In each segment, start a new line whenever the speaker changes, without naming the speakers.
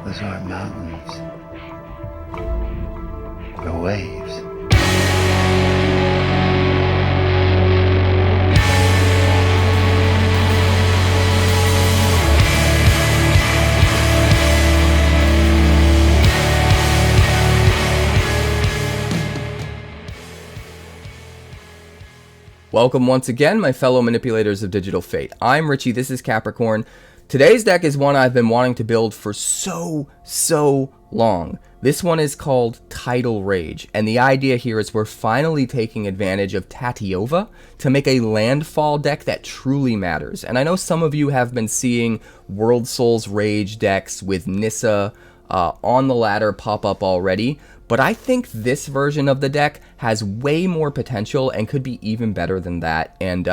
Those aren't mountains. They're waves.
Welcome once again, my fellow manipulators of digital fate. I'm 𝑉𝒂𝒑, this is Capricorn. Today's deck is one I've been wanting to build for so long. This one is called Tidal Rage, and the idea here is we're finally taking advantage of Tatyova to make a landfall deck that truly matters. And I know some of you have been seeing World Souls Rage decks with Nissa on the ladder pop up already, but I think this version of the deck has way more potential and could be even better than that. And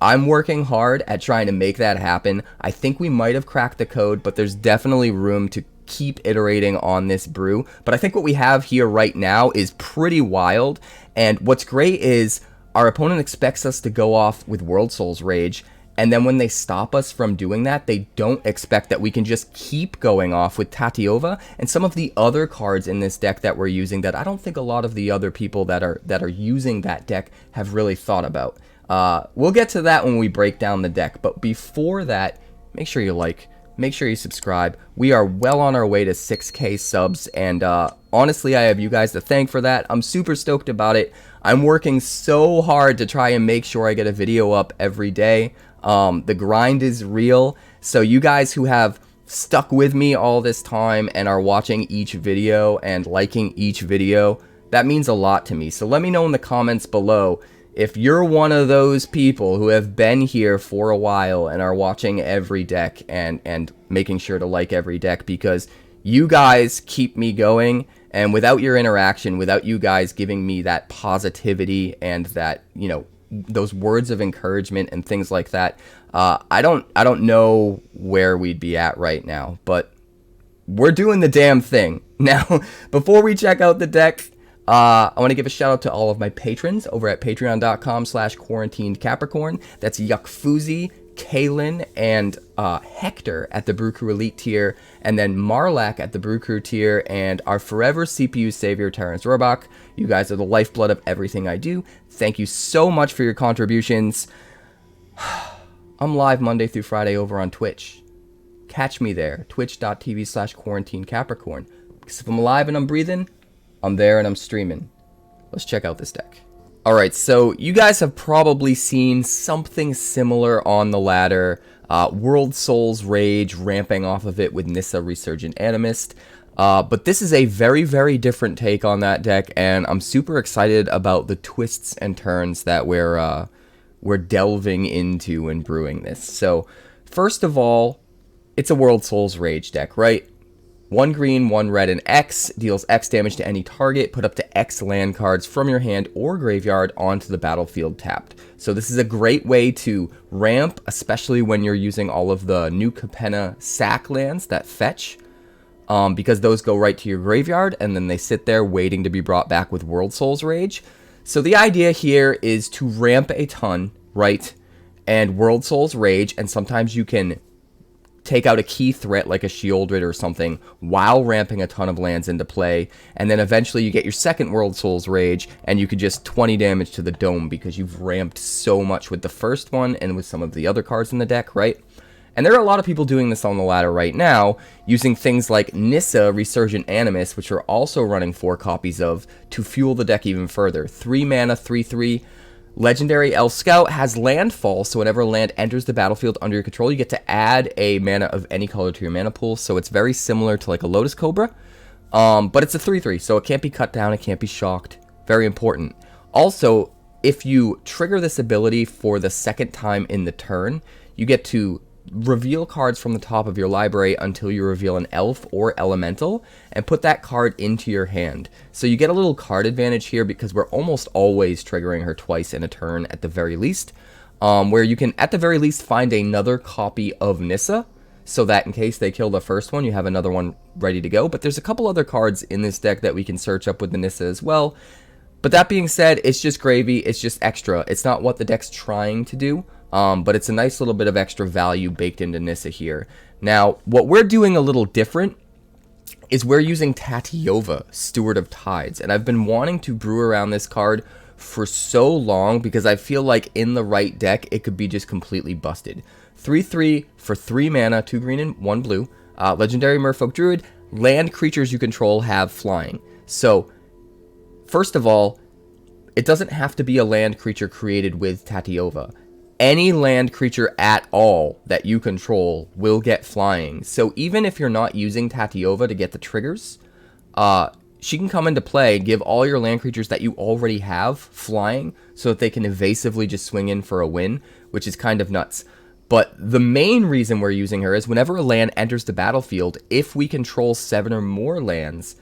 I'm working hard at trying to make that happen. I think we might have cracked the code, but there's definitely room to keep iterating on this brew. But I think what we have here right now is pretty wild. And what's great is our opponent expects us to go off with World Souls Rage. And then when they stop us from doing that, they don't expect that we can just keep going off with Tatyova and some of the other cards in this deck that we're using that I don't think a lot of the other people that are using that deck have really thought about. We'll get to that when we break down the deck, but before that, make sure you like, make sure you subscribe. We are well on our way to 6K subs, and honestly, I have you guys to thank for that. I'm super stoked about it. I'm working so hard to try and make sure I get a video up every day. The grind is real, so you guys who have stuck with me all this time and are watching each video and liking each video, that means a lot to me. So let me know in the comments below if you're one of those people who have been here for a while and are watching every deck and making sure to like every deck, because you guys keep me going, and without your interaction, without you guys giving me that positivity and that, you know, those words of encouragement and things like that, I don't know where we'd be at right now, but we're doing the damn thing. Now, before we check out the deck, I want to give a shout out to all of my patrons over at patreon.com/quarantinedcapricorn. That's 𝑤𝑖𝒔𝒊𝒏𝒈, Kellan, and Hector at the Brew Crew Elite tier, and then Marlack at the Brew Crew tier, and our forever CPU savior, 𝑇𝑒𝑚𝒚. You guys are the lifeblood of everything I do. Thank you so much for your contributions. I'm live Monday through Friday over on Twitch. Catch me there, twitch.tv/quarantinecapricorn. Because if I'm alive and I'm breathing, I'm there and I'm streaming. Let's check out this deck. Alright, so you guys have probably seen something similar on the ladder. World Souls Rage ramping off of it with Nissa Resurgent Animist. But this is a very different take on that deck, and I'm super excited about the twists and turns that we're delving into in brewing this. So, first of all, it's a World Souls Rage deck, right? 1 green, 1 red, and X deals X damage to any target. Put up to X land cards from your hand or graveyard onto the battlefield tapped. So this is a great way to ramp, especially when you're using all of the 𝕋𝐻𝐿 sack lands that fetch. Because those go right to your graveyard, and then they sit there waiting to be brought back with World Souls Rage. So the idea here is to ramp a ton, right? And World Souls Rage, and sometimes you can take out a key threat like a Sheoldred or something while ramping a ton of lands into play, and then eventually you get your second World Souls Rage, and you could just 20 damage to the dome because you've ramped so much with the first one and with some of the other cards in the deck, right? And there are a lot of people doing this on the ladder right now, using things like Nissa Resurgent Animist, which are also running 4 copies of, to fuel the deck even further. 3 mana, 3/3. Legendary Elf Scout has landfall, so whenever land enters the battlefield under your control, you get to add a mana of any color to your mana pool, so it's very similar to like a Lotus Cobra. But it's a 3/3, so it can't be cut down, it can't be shocked. Very important. Also, if you trigger this ability for the second time in the turn, you get to reveal cards from the top of your library until you reveal an elf or elemental and put that card into your hand. So you get a little card advantage here because we're almost always triggering her twice in a turn at the very least, where you can at the very least find another copy of Nissa so that in case they kill the first one, you have another one ready to go. But there's a couple other cards in this deck that we can search up with the Nissa as well. But that being said, it's just gravy, it's just extra. It's not what the deck's trying to do, but it's a nice little bit of extra value baked into Nissa here. Now, what we're doing a little different is we're using Tatyova, Steward of Tides. And I've been wanting to brew around this card for so long because I feel like in the right deck, it could be just completely busted. 3/3 for 3 mana, 2 green and 1 blue. Legendary Merfolk Druid. Land creatures you control have flying. So, first of all, it doesn't have to be a land creature created with Tatyova. Any land creature at all that you control will get flying. So even if you're not using Tatyova to get the triggers, she can come into play, give all your land creatures that you already have flying so that they can evasively just swing in for a win, which is kind of nuts. But the main reason we're using her is whenever a land enters the battlefield, if we control 7 or more lands,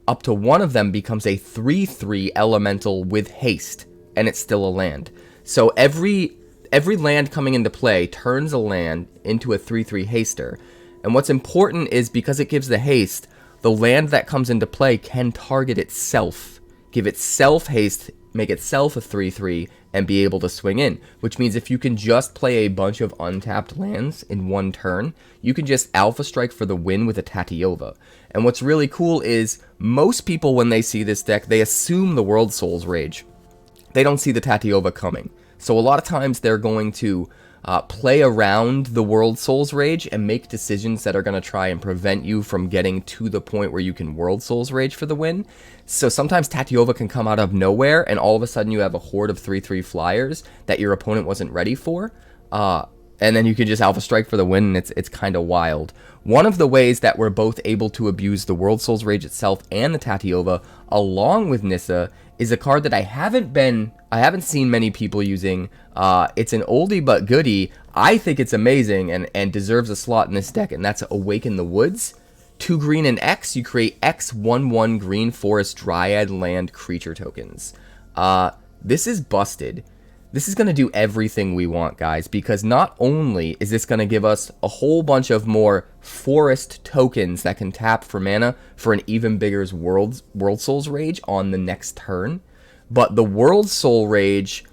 up to one of them becomes a 3/3 elemental with haste, and it's still a land. So every land coming into play turns a land into a 3/3 haster. And what's important is because it gives the haste, the land that comes into play can target itself, give itself haste, make itself a 3/3, and be able to swing in. Which means if you can just play a bunch of untapped lands in one turn, you can just Alpha Strike for the win with a Tatyova. And what's really cool is most people, when they see this deck, they assume the World Soul's Rage. They don't see the Tatyova coming. So a lot of times they're going to play around the World Soul's Rage and make decisions that are going to try and prevent you from getting to the point where you can World Soul's Rage for the win. So sometimes Tatyova can come out of nowhere and all of a sudden you have a horde of 3/3 flyers that your opponent wasn't ready for. And then you can just Alpha Strike for the win, and it's kind of wild. One of the ways that we're both able to abuse the World Soul's Rage itself and the Tatyova, along with Nissa, is a card that I haven't seen many people using. It's an oldie but goodie. I think it's amazing and deserves a slot in this deck, and that's Awaken the Woods. 2 green and X, you create X 1/1 green forest dryad land creature tokens. This is busted. This is going to do everything we want, guys, because not only is this going to give us a whole bunch of more forest tokens that can tap for mana for an even bigger World Soul's Rage on the next turn, but the World Soul Rage,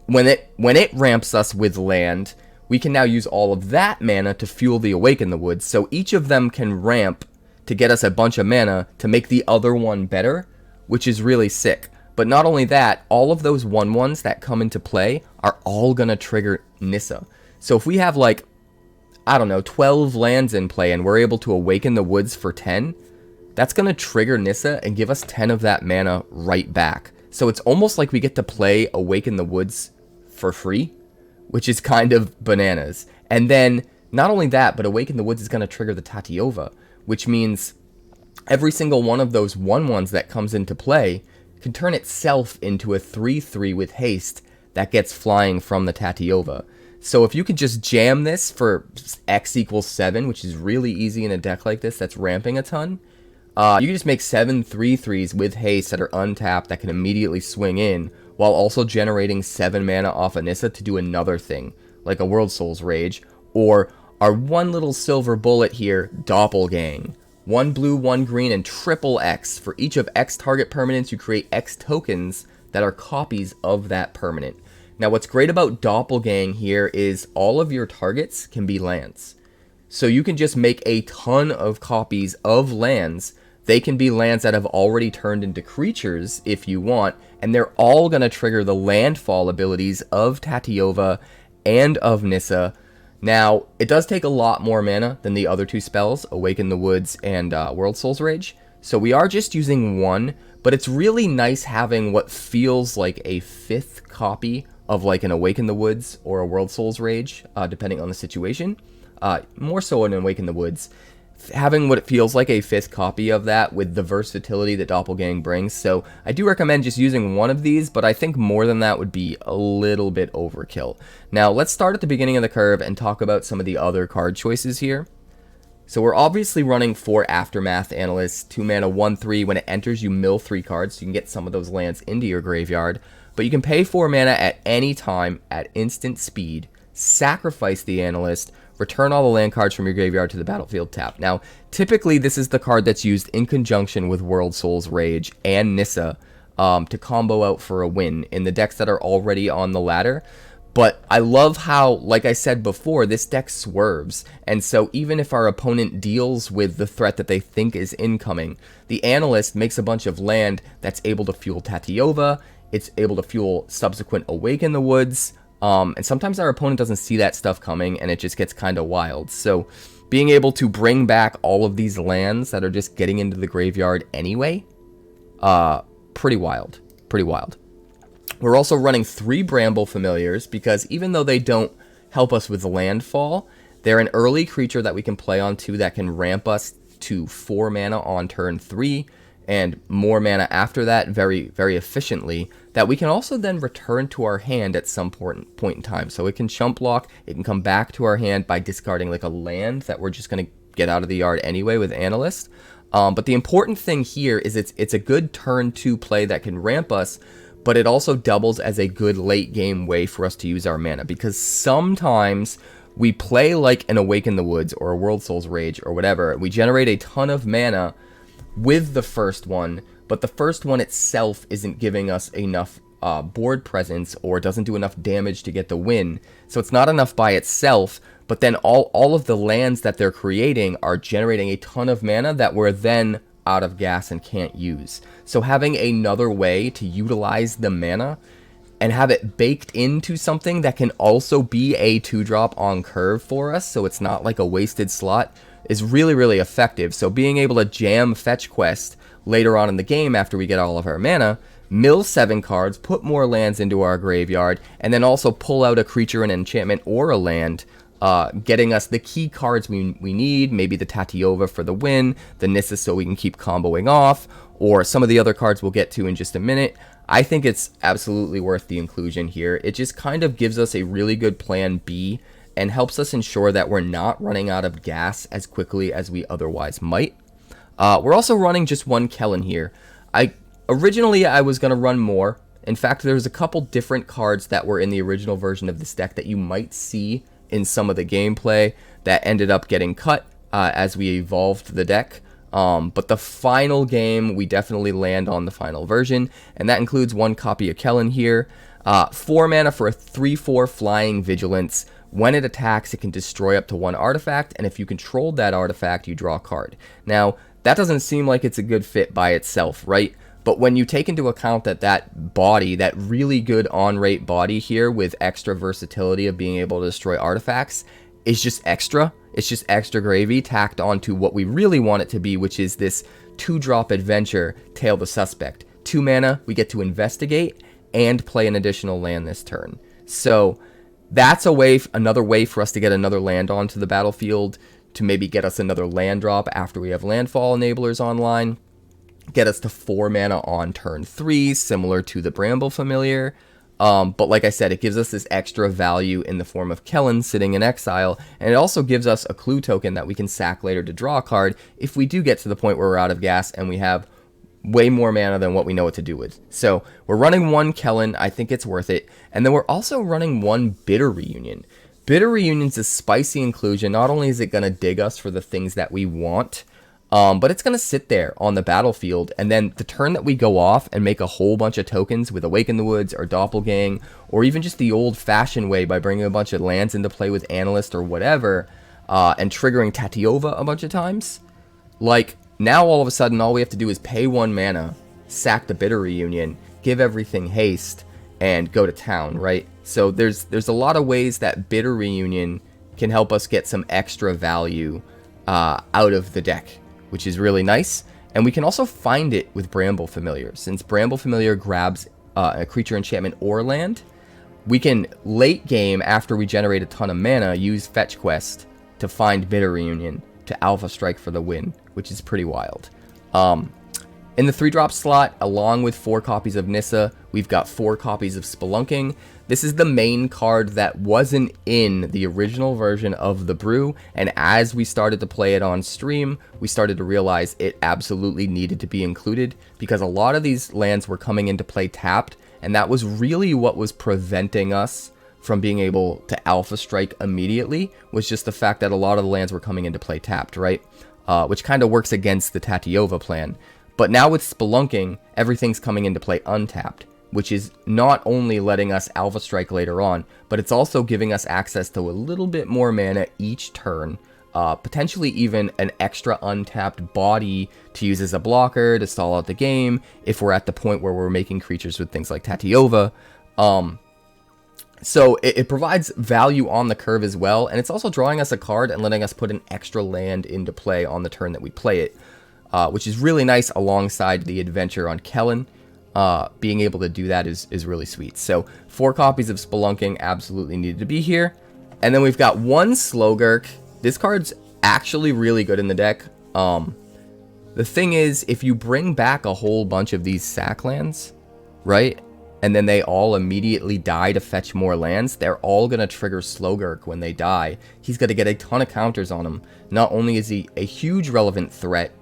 when it ramps us with land, we can now use all of that mana to fuel the Awaken the Woods. So each of them can ramp to get us a bunch of mana to make the other one better, which is really sick. But not only that, all of those 1/1s that come into play are all going to trigger Nissa. So if we have like, I don't know, 12 lands in play and we're able to Awaken the Woods for 10, that's going to trigger Nissa and give us 10 of that mana right back. So it's almost like we get to play Awaken the Woods for free, which is kind of bananas. And then, not only that, but Awaken the Woods is going to trigger the Tatyova, which means every single one of those 1/1s that comes into play can turn itself into a 3/3 with haste that gets flying from the Tatyova. So if you could just jam this for X = 7, which is really easy in a deck like this that's ramping a ton, you can just make 7 3/3s with haste that are untapped that can immediately swing in, while also generating 7 mana off of Nissa to do another thing, like a World Soul's Rage, or our one little silver bullet here, Doppelgang. 1 blue, 1 green, and triple X. For each of X target permanents, you create X tokens that are copies of that permanent. Now, what's great about Doppelgang here is all of your targets can be lands. So you can just make a ton of copies of lands. They can be lands that have already turned into creatures if you want, and they're all going to trigger the landfall abilities of Tatyova and of Nissa. Now, it does take a lot more mana than the other 2 spells, Awaken the Woods and World Soul's Rage. So we are just using 1, but it's really nice having what feels like a 5th copy of like an Awaken the Woods or a World Soul's Rage, depending on the situation. More so an Awaken the Woods. Having what it feels like a 5th copy of that with the versatility that Doppelgang brings. So I do recommend just using 1 of these, but I think more than that would be a little bit overkill. Now let's start at the beginning of the curve and talk about some of the other card choices here. So we're obviously running 4 Aftermath Analysts, 2 mana, 1/3. When it enters, you mill 3 cards, so you can get some of those lands into your graveyard. But you can pay 4 mana at any time at instant speed, sacrifice the Analyst, return all the land cards from your graveyard to the battlefield tapped. Now, typically this is the card that's used in conjunction with World Soul's Rage and Nissa to combo out for a win in the decks that are already on the ladder. But I love how, like I said before, this deck swerves. And so even if our opponent deals with the threat that they think is incoming, the Analyst makes a bunch of land that's able to fuel Tatyova. It's able to fuel subsequent Awaken the Woods. And sometimes our opponent doesn't see that stuff coming, and it just gets kind of wild. So being able to bring back all of these lands that are just getting into the graveyard anyway, pretty wild. Pretty wild. We're also running 3 Bramble Familiars because even though they don't help us with landfall, they're an early creature that we can play on 2 that can ramp us to 4 mana on turn 3 and more mana after that very, very efficiently, that we can also then return to our hand at some point in time. So it can chump block, it can come back to our hand by discarding like a land that we're just going to get out of the yard anyway with Analyst. But the important thing here is it's a good turn 2 play that can ramp us, but it also doubles as a good late game way for us to use our mana, because sometimes we play like an Awaken the Woods or a World Soul's Rage or whatever. We generate a ton of mana with the first one, but the first one itself isn't giving us enough board presence or doesn't do enough damage to get the win. So it's not enough by itself, but then all of the lands that they're creating are generating a ton of mana that we're then out of gas and can't use. So having another way to utilize the mana and have it baked into something that can also be a 2-drop on curve for us, so it's not like a wasted slot, is really, really effective. So being able to jam Fetch Quest later on in the game after we get all of our mana, mill 7 cards, put more lands into our graveyard, and then also pull out a creature, an enchantment, or a land, getting us the key cards we need, maybe the Tatyova for the win, the Nissa so we can keep comboing off, or some of the other cards we'll get to in just a minute. I think it's absolutely worth the inclusion here. It just kind of gives us a really good plan B and helps us ensure that we're not running out of gas as quickly as we otherwise might. We're also running just 1 Kellan here. Originally I was going to run more. In fact, there's a couple different cards that were in the original version of this deck that you might see in some of the gameplay that ended up getting cut as we evolved the deck. But the final game, we definitely land on the final version, and that includes 1 copy of Kellan here. 4 mana for a 3/4 flying vigilance. When it attacks, it can destroy up to 1 artifact, and if you controlled that artifact, you draw a card. Now, that doesn't seem like it's a good fit by itself, right? But when you take into account that body, that really good on-rate body here with extra versatility of being able to destroy artifacts, is just extra. It's just extra gravy tacked onto what we really want it to be, which is this 2-drop adventure, Tail the Suspect. 2 mana, we get to investigate and play an additional land this turn. So that's another way for us to get another land onto the battlefield, to maybe get us another land drop after we have landfall enablers online. Get us to 4 mana on turn 3, similar to the Bramble Familiar. But like I said, it gives us this extra value in the form of Kellan sitting in exile, and it also gives us a clue token that we can sack later to draw a card if we do get to the point where we're out of gas and we have way more mana than what we know what to do with. So we're running 1 Kellan, I think it's worth it, and then we're also running 1 Bitter Reunion. Bitter Reunion's a spicy inclusion. Not only is it going to dig us for the things that we want, but it's going to sit there on the battlefield, and then the turn that we go off and make a whole bunch of tokens with Awaken the Woods or Doppelgang, or even just the old-fashioned way by bringing a bunch of lands into play with Analyst or whatever, and triggering Tatyova a bunch of times, like, now all of a sudden all we have to do is pay 1 mana, sack the Bitter Reunion, give everything haste, and go to town, right? So there's a lot of ways that Bitter Reunion can help us get some extra value out of the deck, which is really nice. And we can also find it with Bramble Familiar. Since Bramble Familiar grabs a creature, enchantment, or land, we can, late game, after we generate a ton of mana, use Fetch Quest to find Bitter Reunion to Alpha Strike for the win, which is pretty wild. In the 3-drop slot, along with 4 copies of Nissa, we've got 4 copies of Spelunking. This is the main card that wasn't in the original version of the brew, and as we started to play it on stream, we started to realize it absolutely needed to be included, because a lot of these lands were coming into play tapped, and that was really what was preventing us from being able to Alpha Strike immediately, was just the fact that a lot of the lands were coming into play tapped, right? Which kind of works against the Tatyova plan. But now with Spelunking, everything's coming into play untapped. which is not only letting us Alpha Strike later on, but it's also giving us access to a little bit more mana each turn. Potentially even an extra untapped body to use as a blocker to stall out the game if we're at the point where we're making creatures with things like Tatyova. So it provides value on the curve as well, and it's also drawing us a card and letting us put an extra land into play on the turn that we play it, which is really nice alongside the adventure on Kellan. Being able to do that is really sweet. So 4 copies of Spelunking absolutely needed to be here. And then we've got 1 Slogurk. This card's actually really good in the deck. The thing is, if you bring back a whole bunch of these sack lands, right, and then they all immediately die to fetch more lands, they're all going to trigger Slogurk when they die. He's going to get a ton of counters on him. Not only is he a huge relevant threat,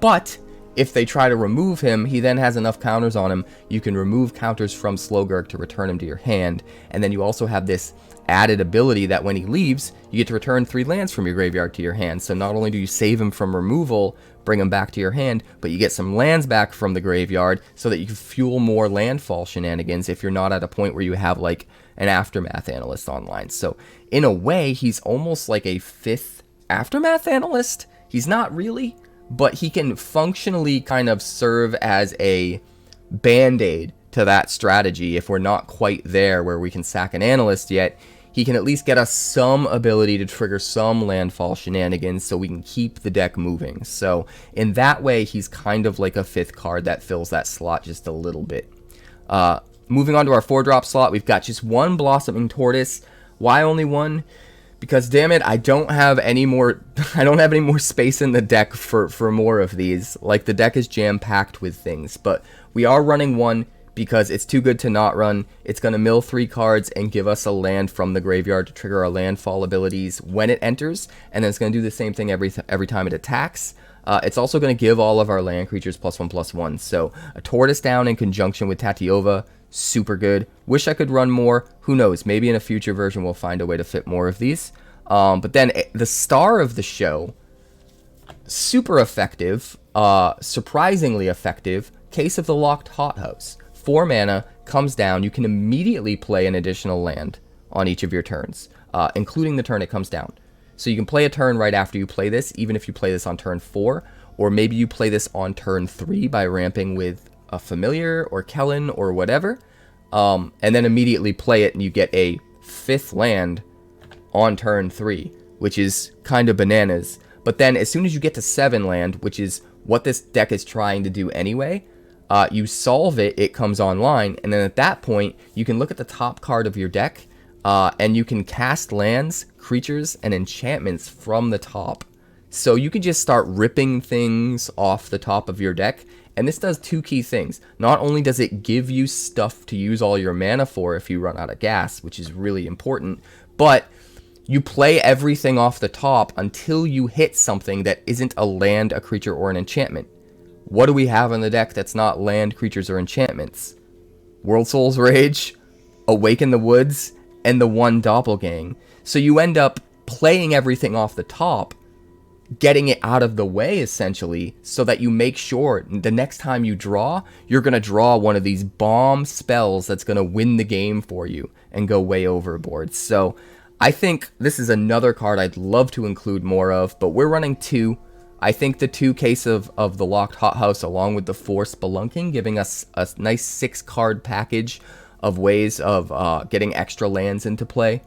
but if they try to remove him, he then has enough counters on him. You can remove counters from Slogurk to return him to your hand. And then you also have this added ability that when he leaves, you get to return 3 lands from your graveyard to your hand. So not only do you save him from removal, bring him back to your hand, but you get some lands back from the graveyard so that you can fuel more landfall shenanigans if you're not at a point where you have like an Aftermath Analyst online. So in a way, he's almost like a 5th Aftermath Analyst. He's not really, but he can functionally kind of serve as a band-aid to that strategy. If we're not quite there where we can sack an Analyst yet, he can at least get us some ability to trigger some landfall shenanigans so we can keep the deck moving. So in that way, he's kind of like a 5th card that fills that slot just a little bit. Moving on to our 4-drop slot, we've got just 1 Blossoming Tortoise. Why only 1? Because damn it, I don't have any more space in the deck for more of these. Like, the deck is jam-packed with things, but we are running 1 because it's too good to not run. It's going to mill 3 cards and give us a land from the graveyard to trigger our landfall abilities when it enters, and then it's going to do the same thing every time it attacks. It's also going to give all of our land creatures +1/+1. So a Tortoise down in conjunction with Tatyova, super good. Wish I could run more. Who knows? Maybe in a future version we'll find a way to fit more of these. But then the star of the show, super effective, surprisingly effective, Case of the Locked Hothouse. 4 mana, comes down, you can immediately play an additional land on each of your turns, including the turn it comes down. So you can play a turn right after you play this, even if you play this on turn 4, or maybe you play this on turn 3 by ramping with a Familiar or Kellan or whatever, and then immediately play it and you get a 5th land on turn 3, which is kind of bananas. But then as soon as you get to 7 land, which is what this deck is trying to do anyway, you solve it, it comes online, and then at that point, you can look at the top card of your deck, and you can cast lands, creatures, and enchantments from the top. So you can just start ripping things off the top of your deck, and this does 2 key things. Not only does it give you stuff to use all your mana for if you run out of gas, which is really important, but you play everything off the top until you hit something that isn't a land, a creature, or an enchantment. What do we have in the deck that's not land, creatures, or enchantments? World Soul's Rage, Awaken the Woods, and the 1 Doppelgang. So you end up playing everything off the top, getting it out of the way, essentially, so that you make sure the next time you draw, you're going to draw one of these bomb spells that's going to win the game for you and go way overboard. So I think this is another card I'd love to include more of, but we're running 2. I think the 2 Case of the Locked Hothouse along with the 4 Spelunking, giving us a nice 6-card package of ways of getting extra lands into play,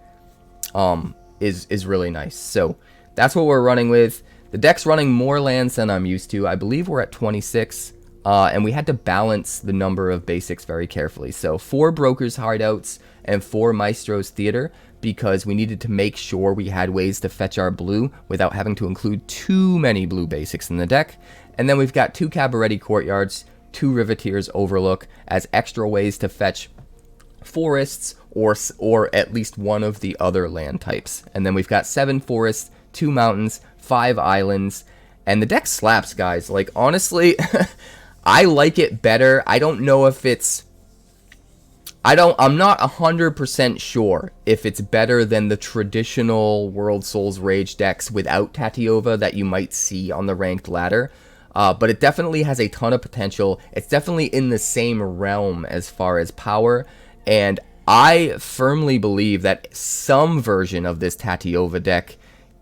is really nice. So that's what we're running with. The deck's running more lands than I'm used to. I believe we're at 26, and we had to balance the number of basics very carefully. So 4 Brokers Hideouts and 4 Maestros Theater, because we needed to make sure we had ways to fetch our blue without having to include too many blue basics in the deck. And then we've got 2 Cabaretti Courtyards, 2 Riveteers Overlook as extra ways to fetch forests or at least one of the other land types. And then we've got 7 forests, 2 mountains, 5 islands, and the deck slaps, guys. Like, honestly, I like it better. I don't know if it's... I'm not 100% sure if it's better than the traditional World Soul's Rage decks without Tatyova that you might see on the ranked ladder. but it definitely has a ton of potential. It's definitely in the same realm as far as power, and I firmly believe that some version of this Tatyova deck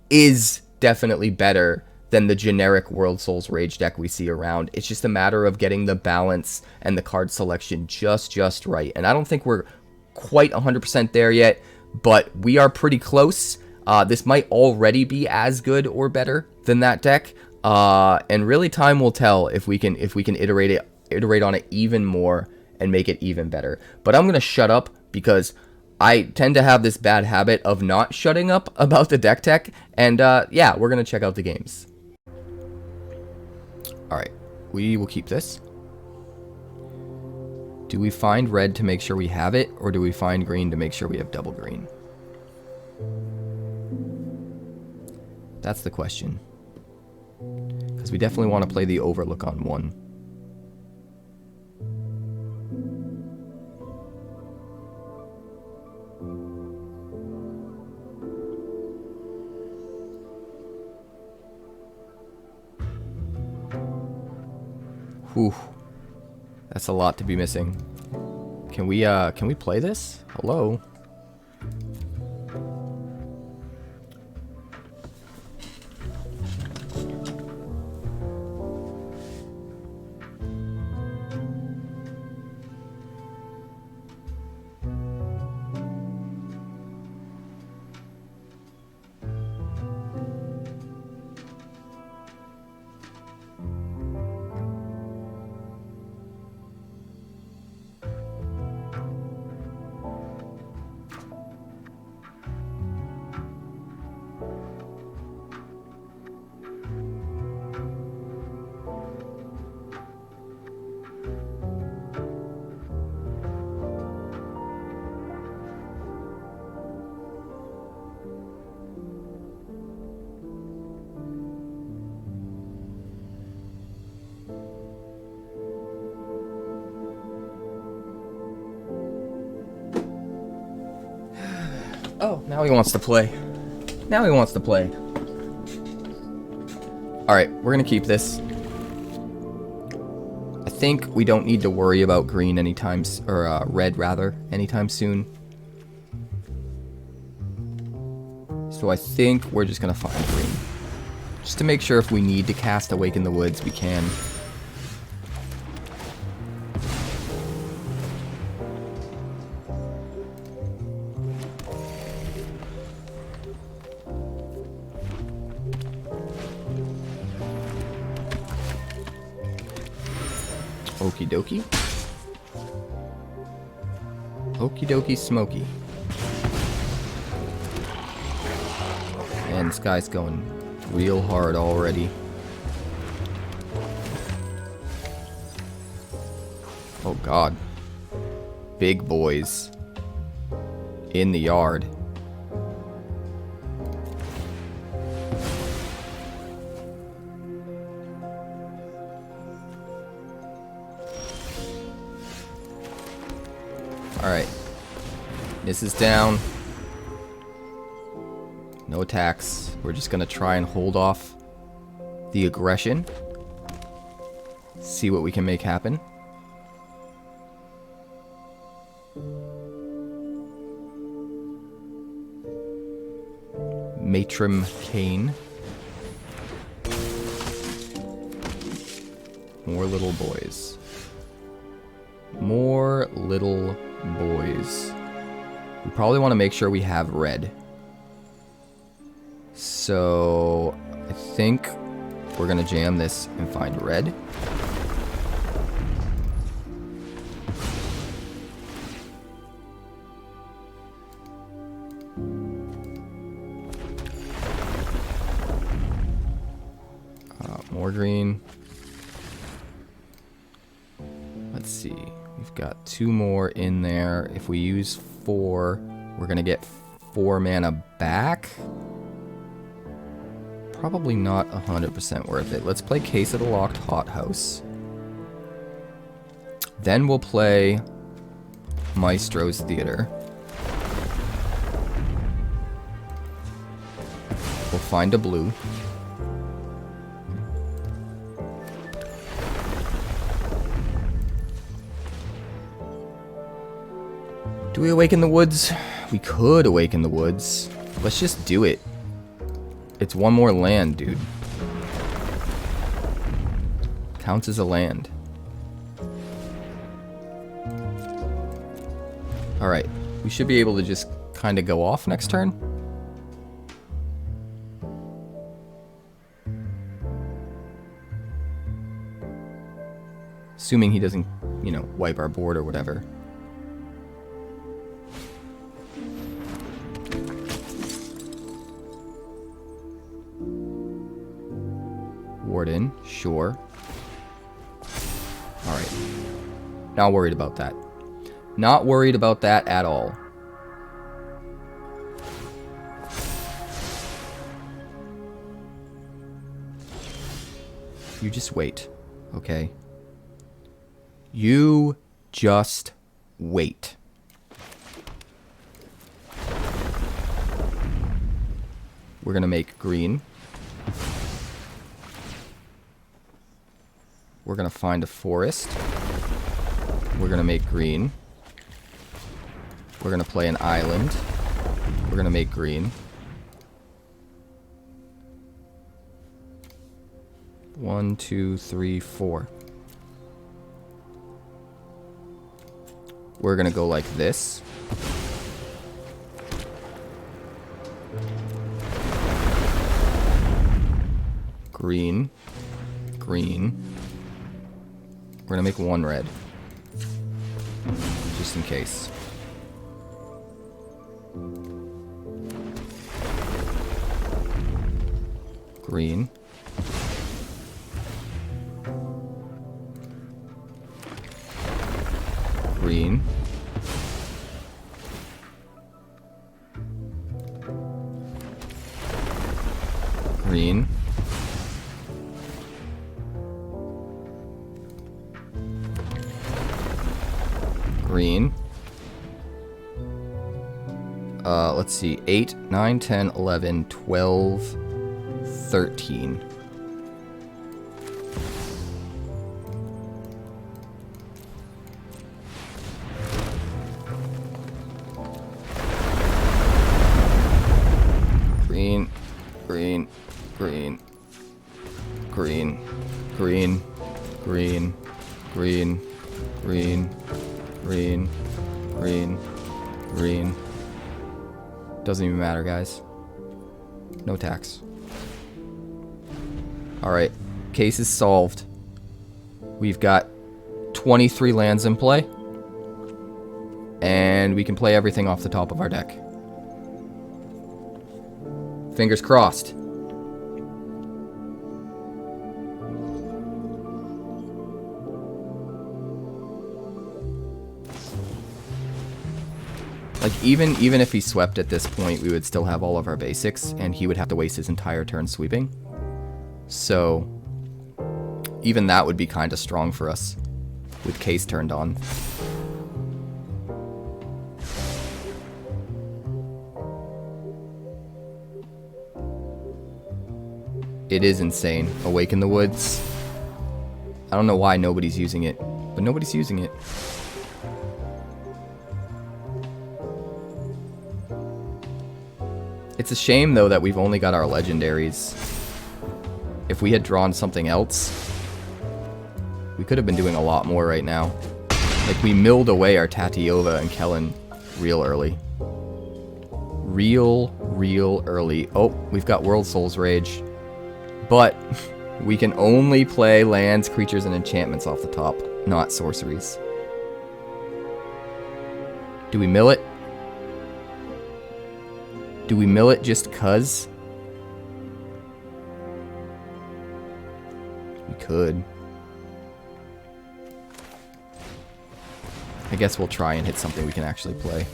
is definitely better than the generic World Souls Rage deck we see around. It's just a matter of getting the balance and the card selection just right. And I don't think we're quite 100% there yet, but we are pretty close. This might already be as good or better than that deck. And really time will tell if we can iterate on it even more and make it even better. But I'm going to shut up because I tend to have this bad habit of not shutting up about the deck tech. And yeah, we're going to check out the games. Alright, we will keep this. Do we find red to make sure we have it, or do we find green to make sure we have double green? That's the question. Because we definitely want to play the Overlook on 1. Whew. That's a lot to be missing. Can we play this? Hello? Oh, now he wants to play. Now he wants to play. Alright, we're gonna keep this. I think we don't need to worry about green anytime, or red rather, anytime soon. So I think we're just gonna find green. Just to make sure if we need to cast Awaken the Woods, we can. Okie dokie. Okie dokie smoky. Man, this guy's going real hard already. Oh god. Big boys. In the yard. Alright. This is down. No attacks. We're just gonna try and hold off the aggression. See what we can make happen. 𝑚𝒉𝒊𝒔. More little boys. More little boys. We probably want to make sure we have red. So I think we're gonna jam this and find red. More green. Let's see. We've got 2 more in there. If we use 4, we're gonna get 4 mana back. Probably not 100% worth it. Let's play Case of the Locked Hothouse. Then we'll play Maestros Theater. We'll find a blue. Do we awaken the woods? We could awaken the woods. Let's just do it. It's one more land, dude. Counts as a land. Alright. We should be able to just kind of go off next turn. Assuming he doesn't, you know, wipe our board or whatever. Warden, sure. Alright. Not worried about that. Not worried about that at all. You just wait, okay? You just wait. We're gonna make green. We're gonna find a forest. We're gonna make green. We're gonna play an island. We're gonna make green. 1, 2, 3, 4. We're gonna go like this. Green. Green. We're gonna make 1 red. Just in case. Green. Green. Green. Green. Let's see. 8, 9, 10, 11, 12, 13. Green, green, green, green, green, green, green, green, green, green, green. Doesn't even matter, guys. No tax. Alright. Case is solved. We've got 23 lands in play. And we can play everything off the top of our deck. Fingers crossed. Like, even if he swept at this point, we would still have all of our basics, and he would have to waste his entire turn sweeping. So, even that would be kind of strong for us, with Case turned on. It is insane. Awaken the Woods. I don't know why nobody's using it, but nobody's using it. It's a shame, though, that we've only got our legendaries. If we had drawn something else, we could have been doing a lot more right now. Like, we milled away our Tatyova and Kellan real early. Real early. Oh, we've got World Soul's Rage. But we can only play lands, creatures, and enchantments off the top, not sorceries. Do we mill it? Do we mill it just 'cause? We could. I guess we'll try and hit something we can actually play.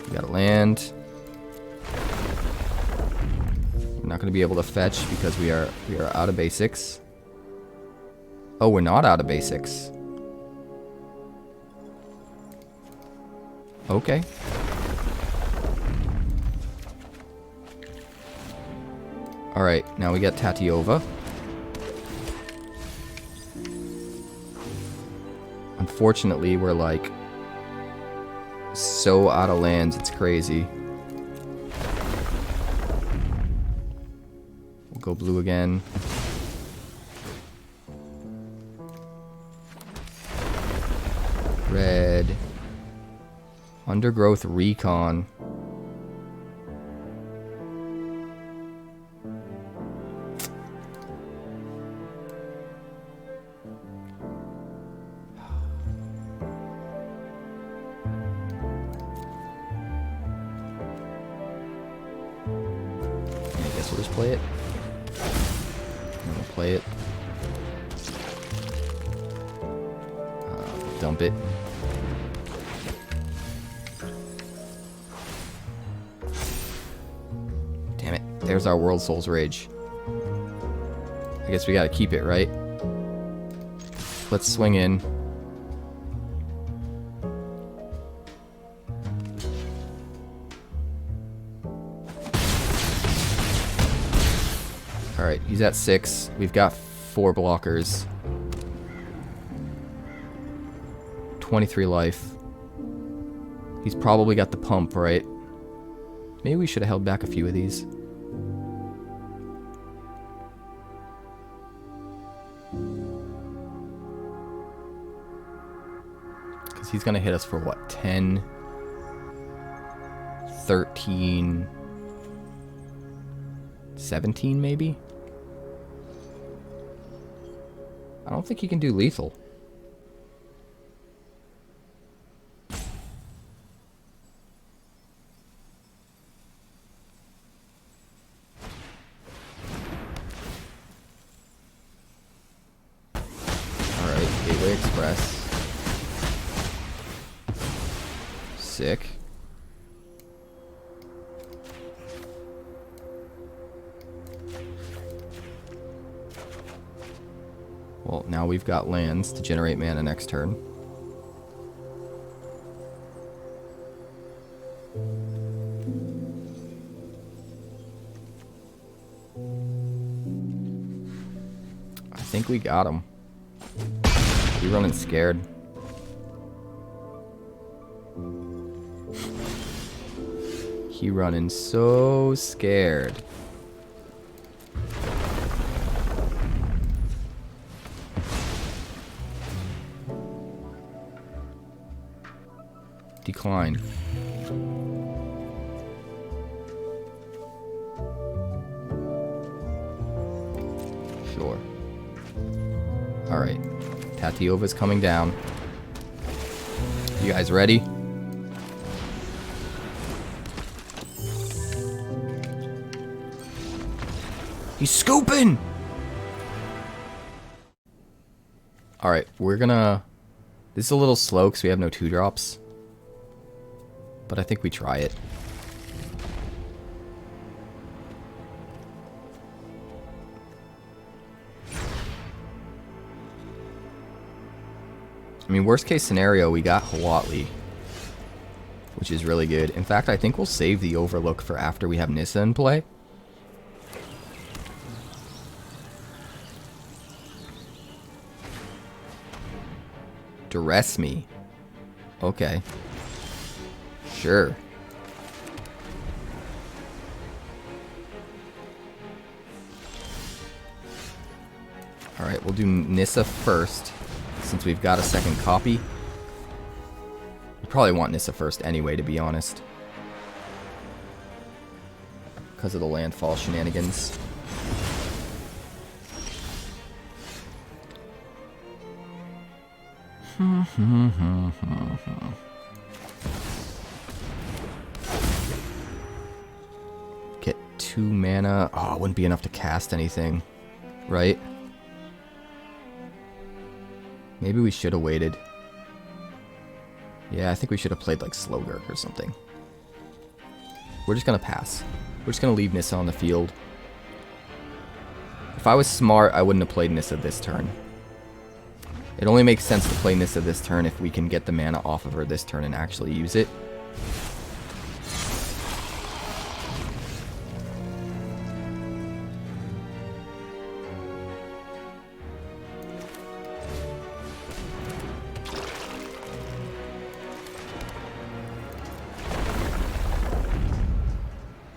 We got a land. We're not going to be able to fetch because we are out of basics. Oh, we're not out of basics. Okay. Alright, now we got Tatyova. Unfortunately, we're like so out of lands, it's crazy. We'll go blue again. Red. Undergrowth Recon. I guess we'll just play it. I'm gonna play it. Dump it. Damn it. There's our World Soul's Rage. I guess we gotta keep it, right? Let's swing in. Alright, he's at 6. We've got 4 blockers. 23 life. He's probably got the pump, right? Maybe we should have held back a few of these. Because he's going to hit us for what? 10, 13, 17 maybe? I don't think he can do lethal. Alright, Gateway Express. Sick. Well, now we've got lands to generate mana next turn. I think we got him. He running scared. He running so scared. Decline. Sure. Alright. Tatyova's coming down. You guys ready? He's scooping! Alright, we're gonna... This is a little slow because we have no 2-drops. But I think we try it. I mean, worst case scenario, we got 𝑤𝑚𝒂𝑉𝒂, which is really good. In fact, I think we'll save the Overlook for after we have Nissa in play. Duress me. Okay. Sure. Alright, we'll do Nissa first, since we've got a second copy. We probably want Nissa first anyway, to be honest. Because of the landfall shenanigans. Get 2 mana. Oh, it wouldn't be enough to cast anything, right? Maybe we should have waited. Yeah, I think we should have played like Slogurk or something. We're just gonna pass. We're just gonna leave Nissa on the field. If I was smart, I wouldn't have played Nissa this turn. It only makes sense to play Nissa this turn if we can get the mana off of her this turn and actually use it.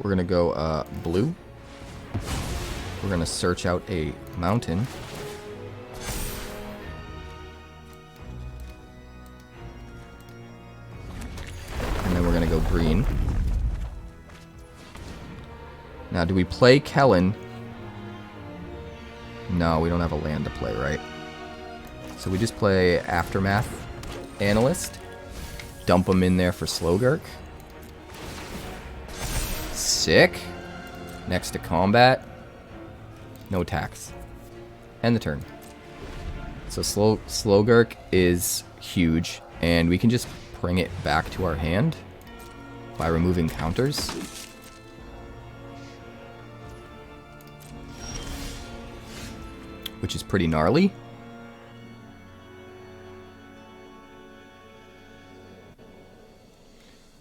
We're gonna go blue. We're gonna search out a mountain. And then we're gonna go green. Now, do we play Kellan? No, we don't have a land to play, right? So we just play Aftermath Analyst. Dump them in there for Slogurk. Sick. Next to combat. No attacks. End the turn. So Slogurk is huge, and we can just bring it back to our hand by removing counters. Which is pretty gnarly.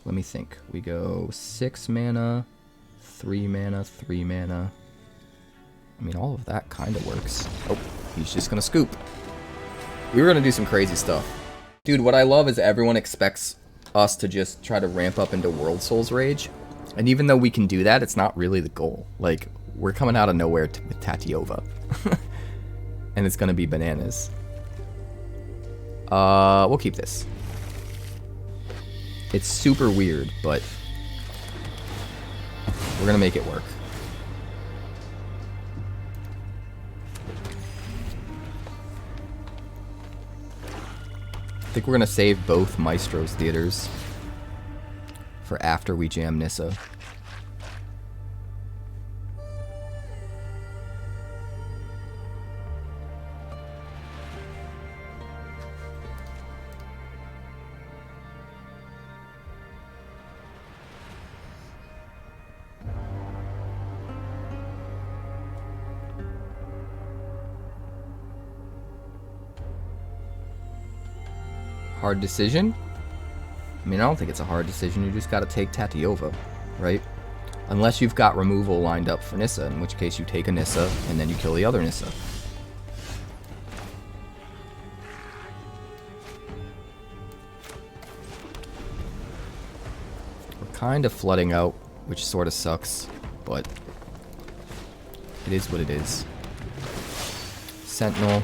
Let me think. We go 6 mana, 3 mana, 3 mana. I mean, all of that kind of works. Oh, he's just gonna scoop. We were gonna do some crazy stuff. Dude, what I love is everyone expects us to just try to ramp up into World Souls Rage. And even though we can do that, it's not really the goal. Like, we're coming out of nowhere with Tatyova. And it's gonna be bananas. We'll keep this. It's super weird, but we're gonna make it work. I think we're gonna save both Maestros Theaters for after we jam Nissa. Hard decision? I mean, I don't think it's a hard decision. You just gotta take Tatyova, right? Unless you've got removal lined up for Nissa, in which case you take a Nissa and then you kill the other Nissa. We're kind of flooding out, which sort of sucks, but it is what it is. Sentinel.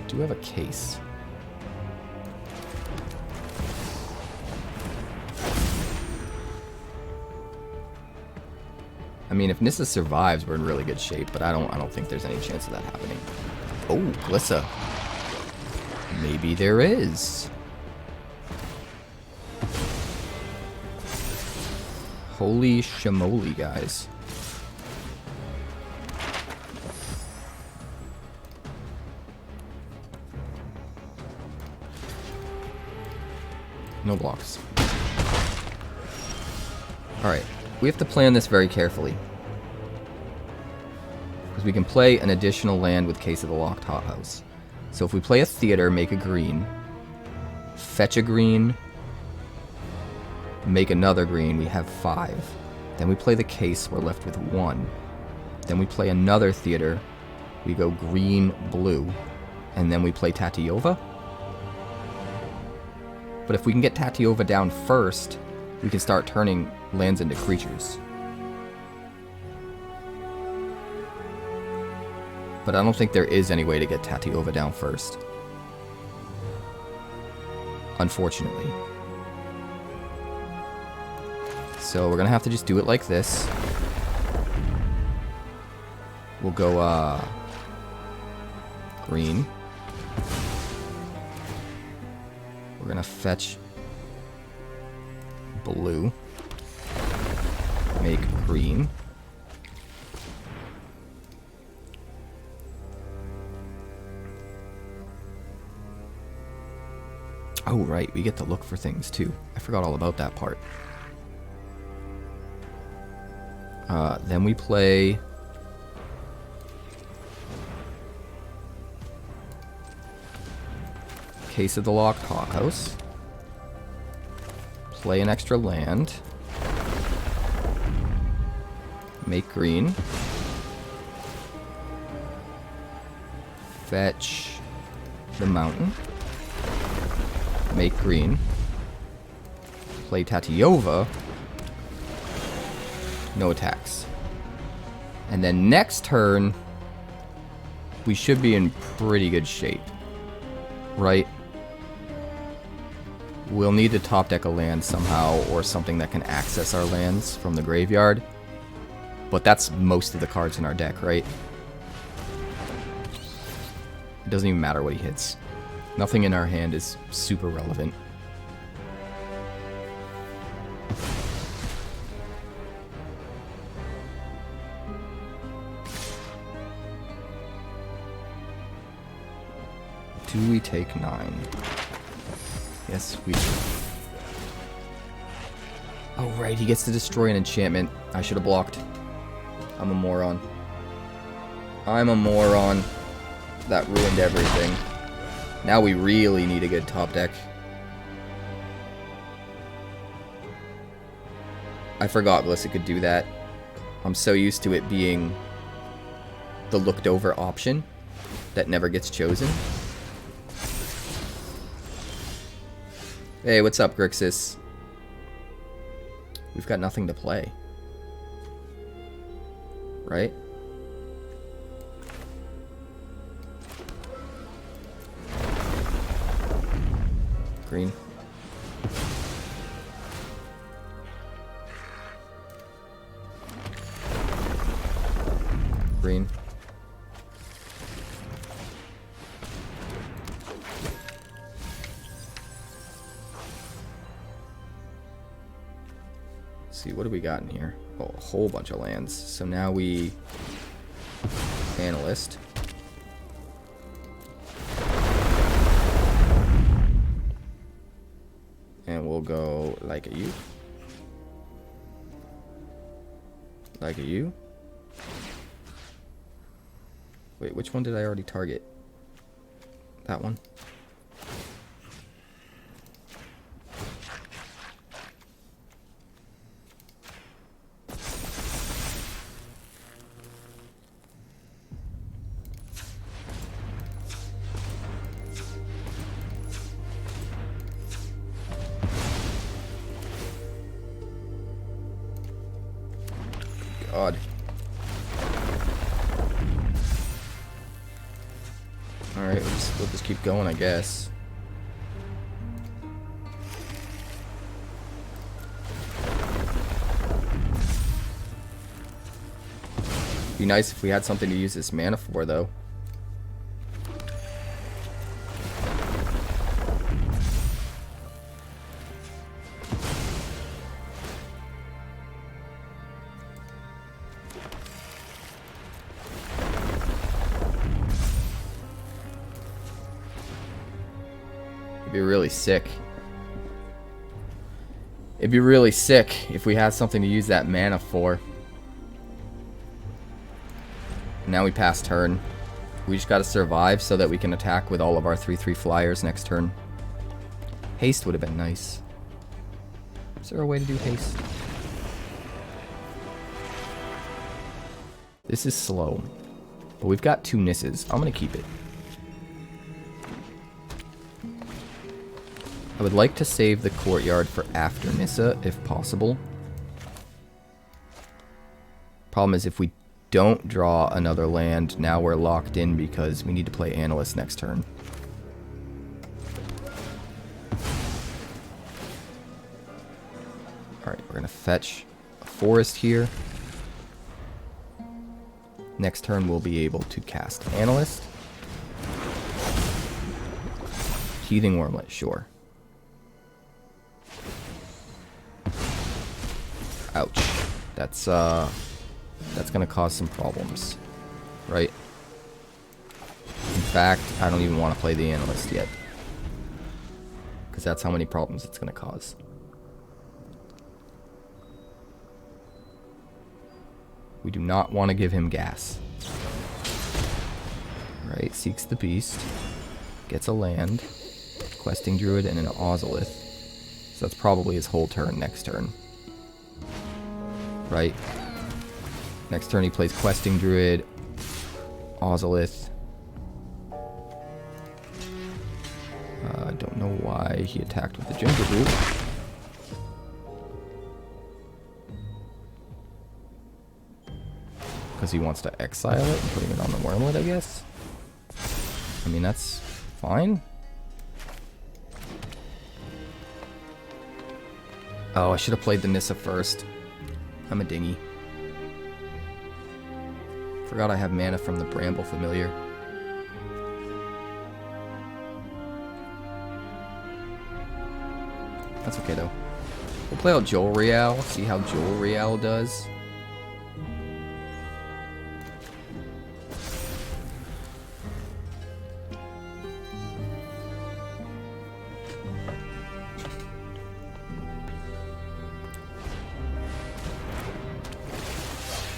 Do have a case. I mean, if Nissa survives, we're in really good shape, but I don't think there's any chance of that happening. Oh, Glissa. Maybe there is. Holy shamoly, guys. No blocks. Alright, we have to plan this very carefully. Because we can play an additional land with Case of the Locked Hothouse. So if we play a theater, make a green, fetch a green, make another green, we have 5. Then we play the case, we're left with 1. Then we play another theater, we go green, blue, and then we play Tatyova. But if we can get Tatyova down first, we can start turning lands into creatures. But I don't think there is any way to get Tatyova down first. Unfortunately. So we're gonna have to just do it like this. We'll go, green. We're gonna fetch blue, make green, oh right, we get to look for things too. I forgot all about that part. Then we play Case of the Locked Hothouse. Play an extra land. Make green. Fetch the mountain. Make green. play Tatyova, no attacks. And then next turn, we should be in pretty good shape, right? We'll need to top deck a land somehow, or something that can access our lands from the graveyard. But that's most of the cards in our deck, right? It doesn't even matter what he hits. Nothing in our hand is super relevant. Do we take 9? Yes, we do. Oh, right, he gets to destroy an enchantment. I should have blocked. I'm a moron. I'm a moron. That ruined everything. Now we really need a good top deck. I forgot 𝑵𝒂𝑐ℎ could do that. I'm so used to it being the looked over option that never gets chosen. Hey, what's up, Grixis? We've got nothing to play. Right? Green. Green. Let's see, what do we got in here? Oh, a whole bunch of lands. So now we Analyst. And we'll go like a U. Like a U. Wait, which one did I already target? That one? God. Alright, we'll just keep going, I guess. Be nice if we had something to use this mana for, though. It'd be really sick. It'd be really sick if we had something to use that mana for. Now we pass turn. We just gotta survive so that we can attack with all of our 3/3 flyers next turn. Haste would have been nice. Is there a way to do haste? This is slow. But we've got 2 Nissas. I'm gonna keep it. I would like to save the courtyard for after Nissa, if possible. Problem is, if we don't draw another land, now we're locked in because we need to play Analyst next turn. Alright, we're going to fetch a forest here. Next turn we'll be able to cast Analyst. Teething Wormlet, sure. Ouch. That's gonna cause some problems, right? In fact, I don't even want to play the Analyst yet, because that's how many problems it's gonna cause. We do not want to give him gas. Right, seeks the beast, gets a land, questing druid, and an ozolith. So that's probably his whole turn next turn. Right? Next turn he plays questing druid, ozolith. I don't know why he attacked with the ginger root. because he wants to exile it and putting it on the wormlet, I guess. I mean, that's fine. Oh, I should have played the Nissa first. I'm a dingy. Forgot I have mana from the Bramble Familiar. That's okay though. We'll play out 𝑗ewelReal, see how 𝑗ewelReal does.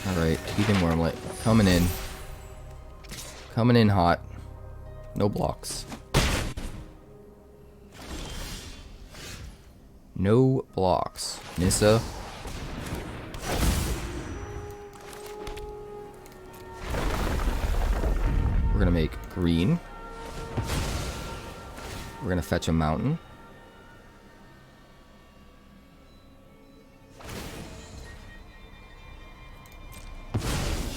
Alright, Heathen Wormlet. Coming in. Coming in hot. No blocks. No blocks. Nissa. We're gonna make green. We're gonna fetch a mountain.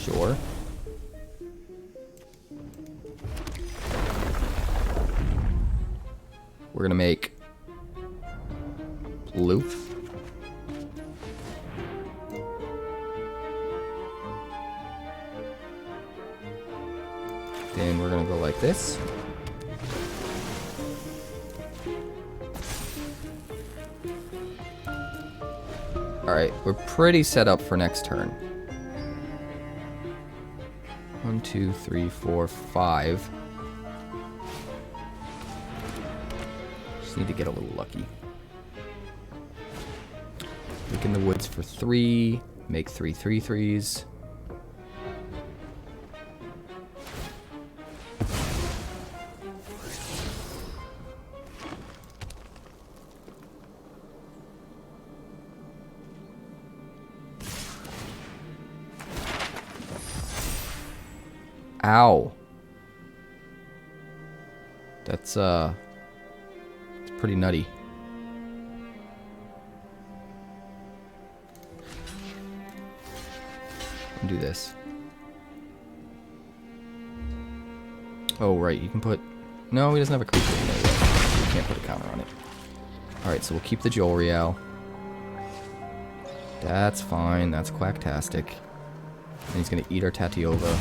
Sure. We're gonna make blue. Then we're gonna go like this. Alright, we're pretty set up for next turn. 1, 2, 3, 4, 5. Just need to get a little lucky. Awaken the Woods for 3. Make 3 3/3s. Ow. That's it's pretty nutty. Do this. Oh, right. You can put... No, he doesn't have a creature in there yet. You can't put a counter on it. Alright, so we'll keep the 𝑗ewelReal. That's fine. That's quacktastic. And he's going to eat our Tatyova.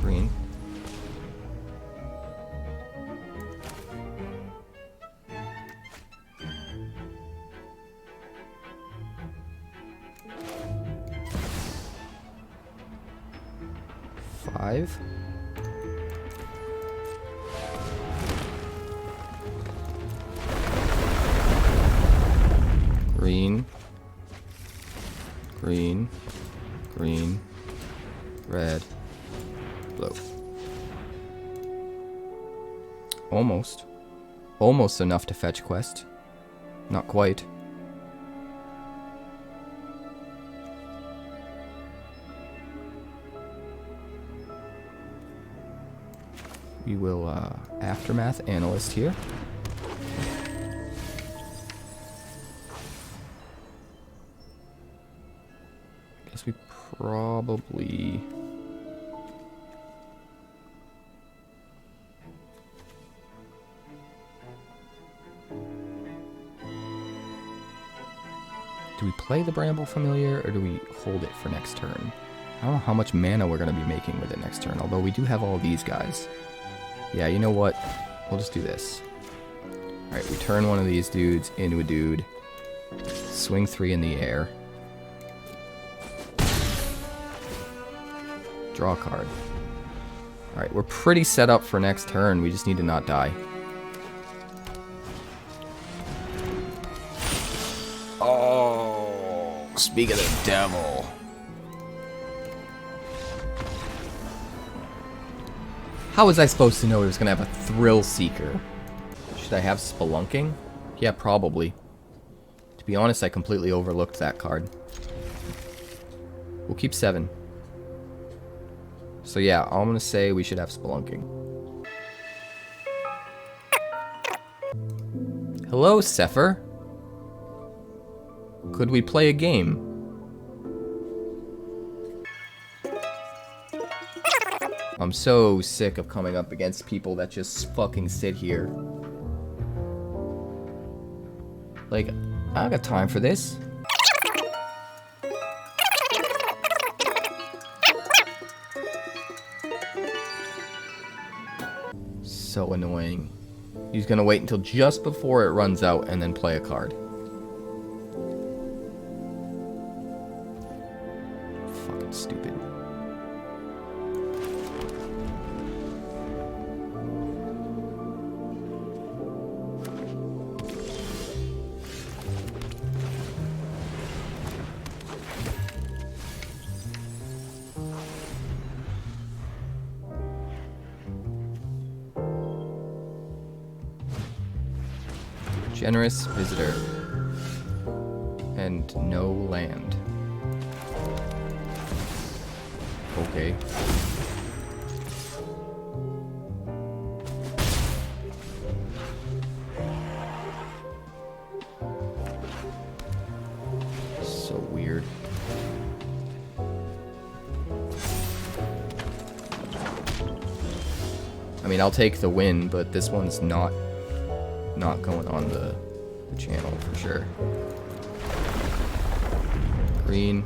Green. Five. Green. Green. Green. Red. Blue. Almost. Almost enough to fetch quest. Not quite. We will Aftermath Analyst here. Guess we probably... Do we play the Bramble Familiar, or do we hold it for next turn? I don't know how much mana we're going to be making with it next turn, although we do have all these guys. Yeah, you know what? We'll just do this. Alright, we turn one of these dudes into a dude. Swing 3 in the air. Draw a card. Alright, we're pretty set up for next turn. We just need to not die. Oh, speak of the devil. How was I supposed to know he was going to have a Thrill Seeker? Should I have Spelunking? Yeah, probably. be honest, I completely overlooked that card. We'll keep 7. So yeah, I'm gonna say we should have Spelunking. Hello, Sepher. Could we play a game? I'm so sick of coming up against people that just fucking sit here. Like, I got time for this. So annoying. He's gonna wait until just before it runs out and then play a card. Fucking stupid. Generous visitor. And no land. Okay. So weird. I mean, I'll take the win, but this one's not going on the channel for sure. Green.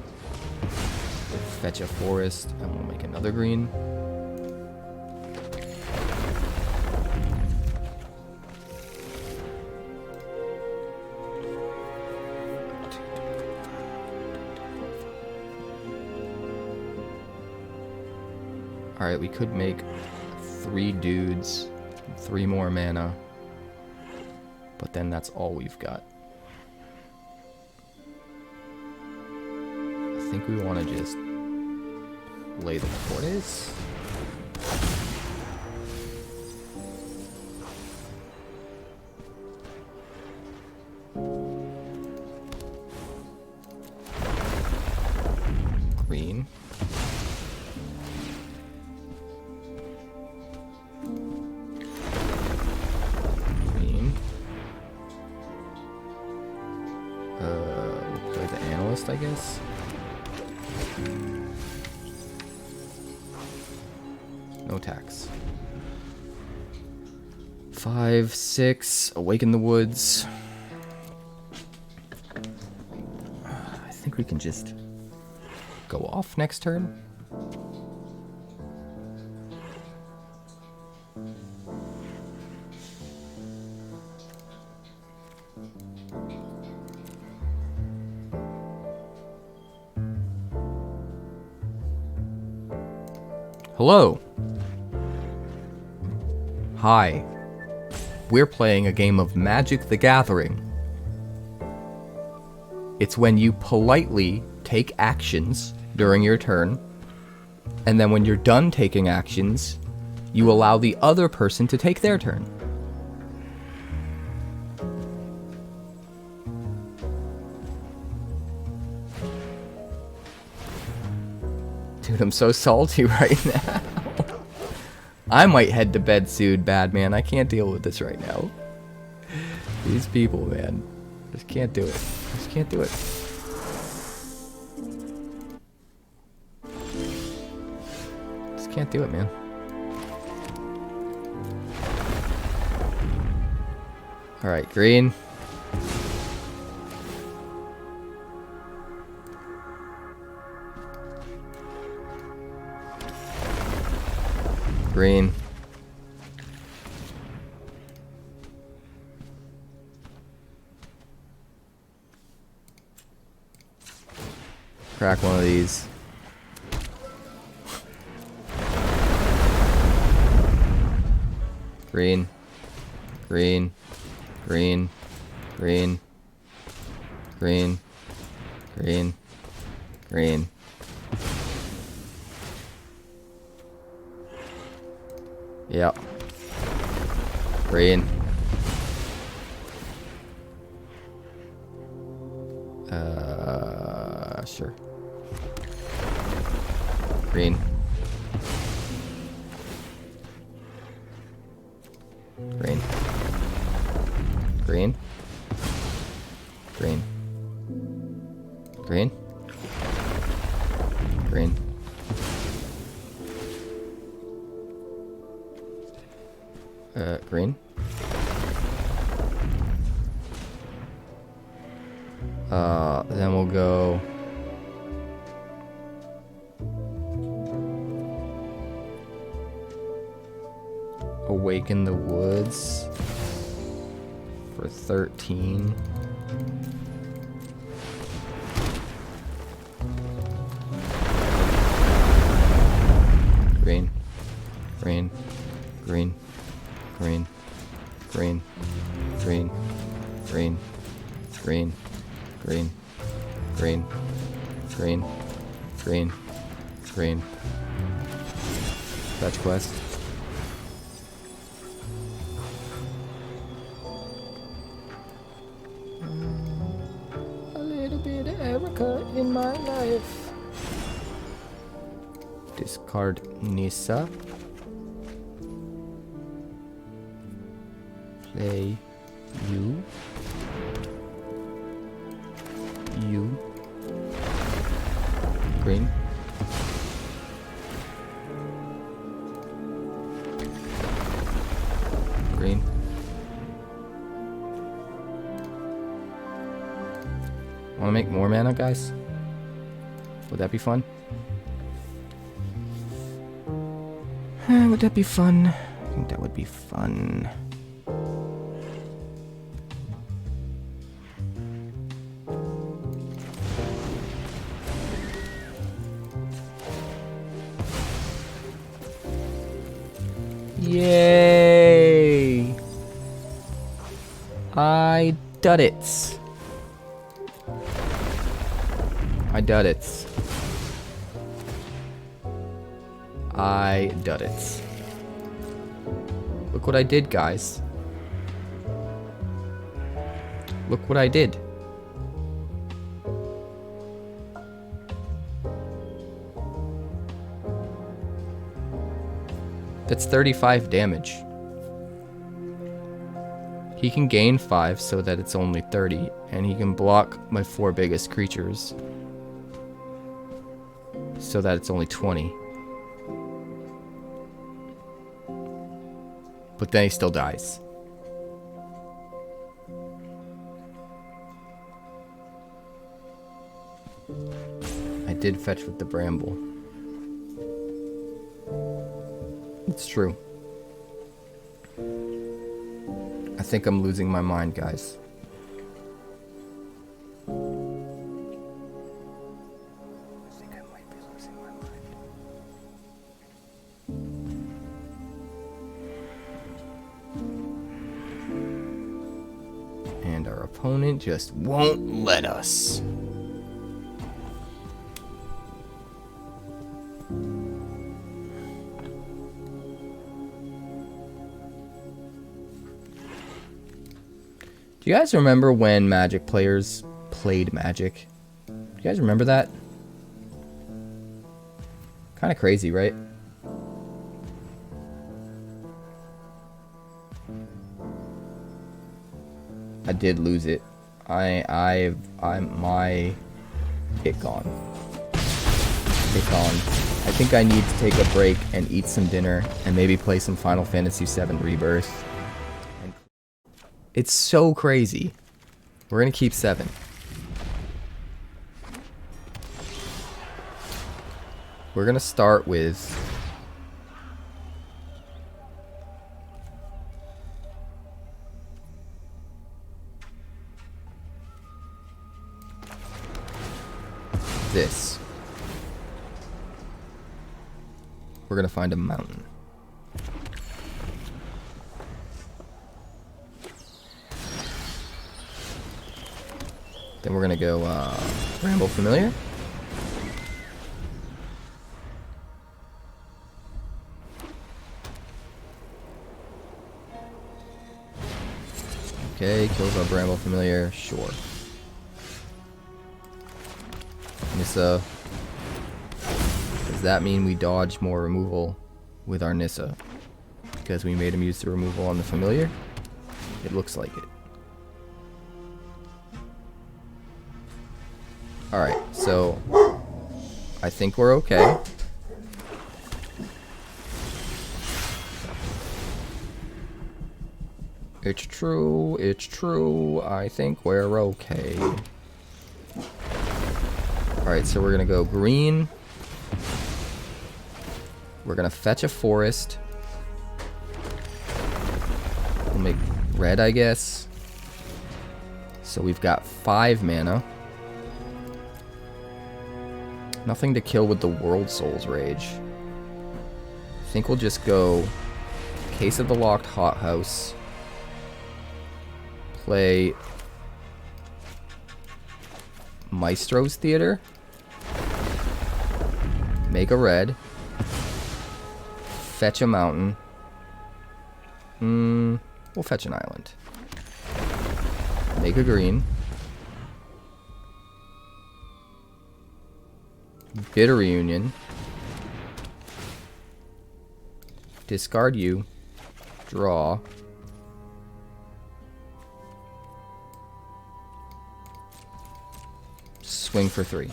Fetch a forest, and we'll make another green. Alright, we could make 3 dudes, 3 more mana. But then that's all we've got. I think we want to just play the tortoise. Green. I guess. No tax. 5, 6, Awaken the Woods. I think we can just go off next turn. Hello. Hi. We're playing a game of Magic the Gathering. It's when you politely take actions during your turn, and then when you're done taking actions, you allow the other person to take their turn. Dude, I'm so salty right now. I might head to bed soon, bad man. I can't deal with this right now. These people, man. Just can't do it. Just can't do it. Just can't do it, man. Alright, green. Green. Crack one of these. Green. Green. Green. Green. Green. Green. Green. Yep. Green. Sure. Green. Green. Green. Green. Green. Green. Green. Then we'll go Awaken the Woods for 13. Green. Green. Green. Green. Green. Green. Green. Green. Green. Green. Green. Green. Green. Fetch quest. A little bit of Erica in my life. Discard Nissa. Play you. You. Green. Green. Wanna make more mana, guys? Would that be fun? Would that be fun? I think that would be fun. Yay! I did it. I did it. I did it. Look what I did, guys. Look what I did. That's 35 damage. He can gain 5 so that it's only 30, and he can block my 4 biggest creatures so that it's only 20. But then he still dies. I did fetch with the Bramble. It's true. I think I'm losing my mind, guys. I think I might be losing my mind. And our opponent just won't let us. Do you guys remember when Magic players played Magic? Do you guys remember that? Kind of crazy, right? I did lose it. I'm my it gone. It gone. I think I need to take a break and eat some dinner and maybe play some Final Fantasy VII Rebirth. It's so crazy. We're gonna keep 7. We're gonna start with this. We're gonna find a mountain. Then we're gonna go Bramble Familiar. Okay, kills our Bramble Familiar, sure. Nissa. Does that mean we dodge more removal with our Nissa? Because we made him use the removal on the familiar? It looks like it. Alright, so I think we're okay. It's true, I think we're okay. Alright, so we're gonna go green. We're gonna fetch a forest. We'll make red, I guess. So we've got 5 mana. Nothing to kill with the World Soul's Rage. I think we'll just go Case of the Locked Hothouse. Play Maestros Theater. Make a red. Fetch a mountain. We'll fetch an island. Make a green. Bitter Reunion. Discard you. Draw. Swing for 3.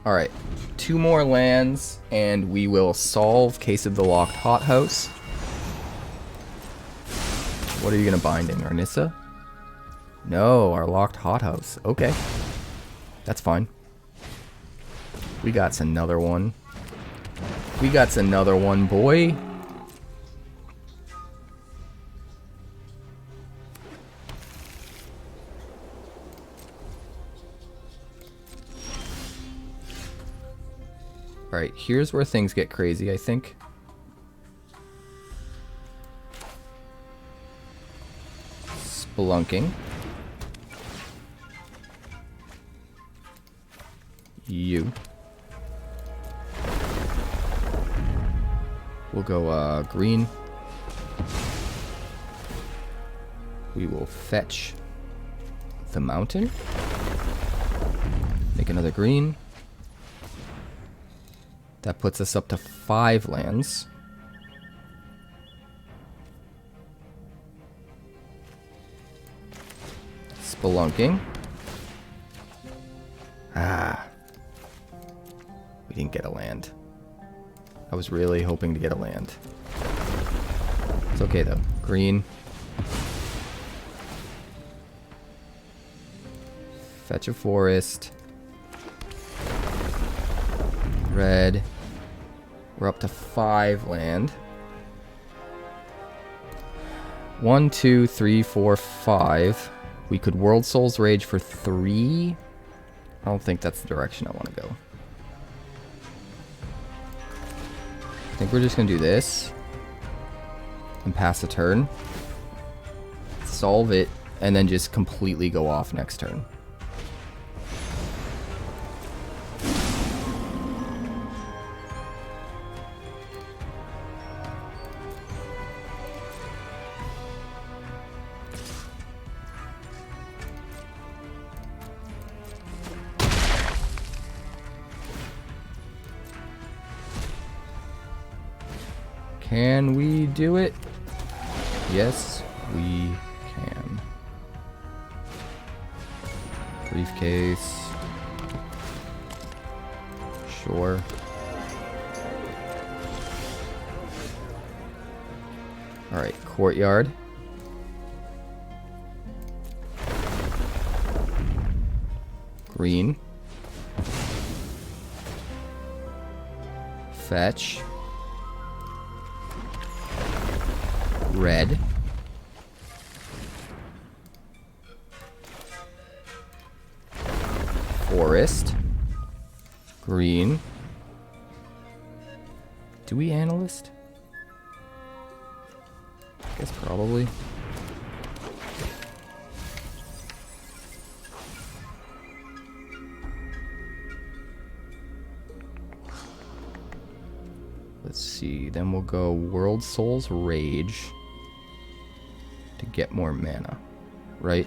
Alright. 2 more lands, and we will solve Case of the Locked Hothouse. What are you going to bind in? Our Nissa? No, our Locked Hothouse. Okay. That's fine. We got another one. We got another one, boy. Alright, here's where things get crazy, I think. Spelunking. You. We'll go green. We will fetch the mountain. Make another green. That puts us up to 5 lands. Spelunking. We didn't get a land. I was really hoping to get a land. It's okay though. Green. Fetch a forest. Red. We're up to 5 land. 1, 2, 3, 4, 5. We could World Soul's Rage for 3. I don't think that's the direction I want to go. I think we're just going to do this. And pass a turn. Solve it. And then just completely go off next turn. Can we do it? Yes, we can. Briefcase. Sure. Alright, Courtyard. Green. Fetch. Red. Forest. Green. Do we analyst? I guess probably. Let's see. Then we'll go World Soul's Rage to get more mana, right?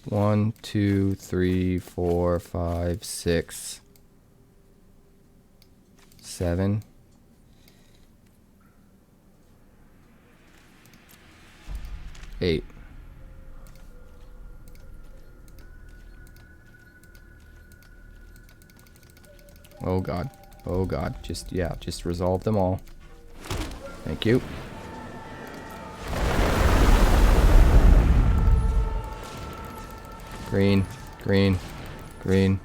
1, 2, 3, 4, 5, 6, 7. Eight. Oh god. Oh god. Just, yeah, just resolve them all. Thank you. Green, green, green.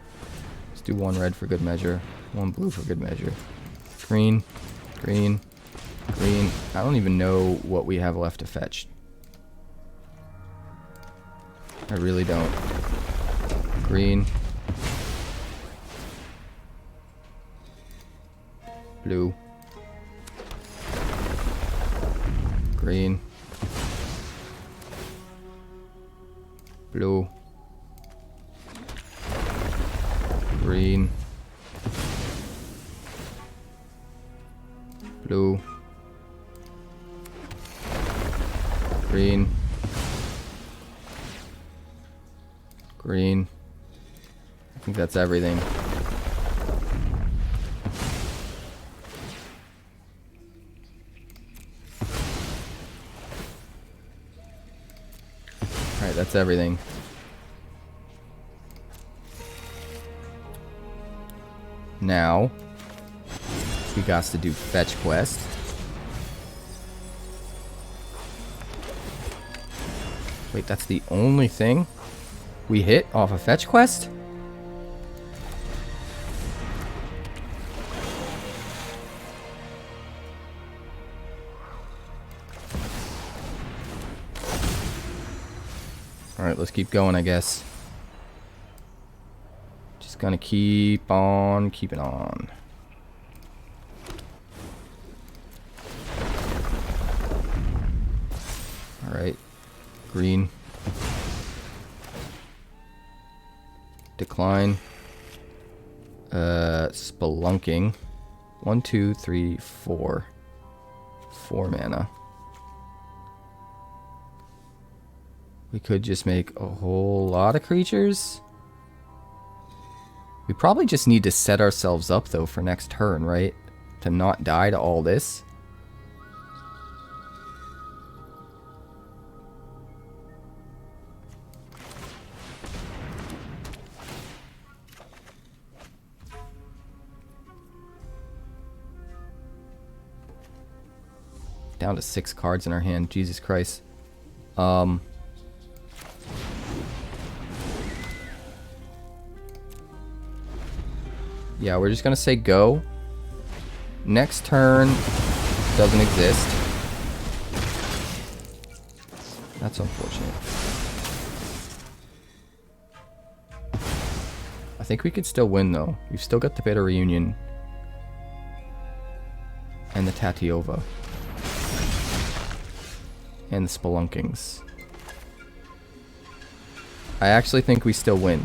Let's do one red for good measure. One blue for good measure. Green, green, green. I don't even know what we have left to fetch. I really don't. Green. Blue. Green. Blue. Green. Blue. Green. Green. I think that's everything. Alright, that's everything. Now, we got to do fetch quest. Wait, that's the only thing we hit off a fetch quest? Alright, let's keep going, I guess. Just gonna keep on keeping on. Alright. Green. Decline. Spelunking. 1, 2, 3, 4. 4 mana. We could just make a whole lot of creatures. We probably just need to set ourselves up, though, for next turn, right? To not die to all this. Down to 6 cards in our hand. Jesus Christ. Yeah, we're just gonna say go. Next turn doesn't exist. That's unfortunate. I think we could still win, though. We've still got the Bitter Reunion. And the Tatyova. And the Spelunkings. I actually think we still win.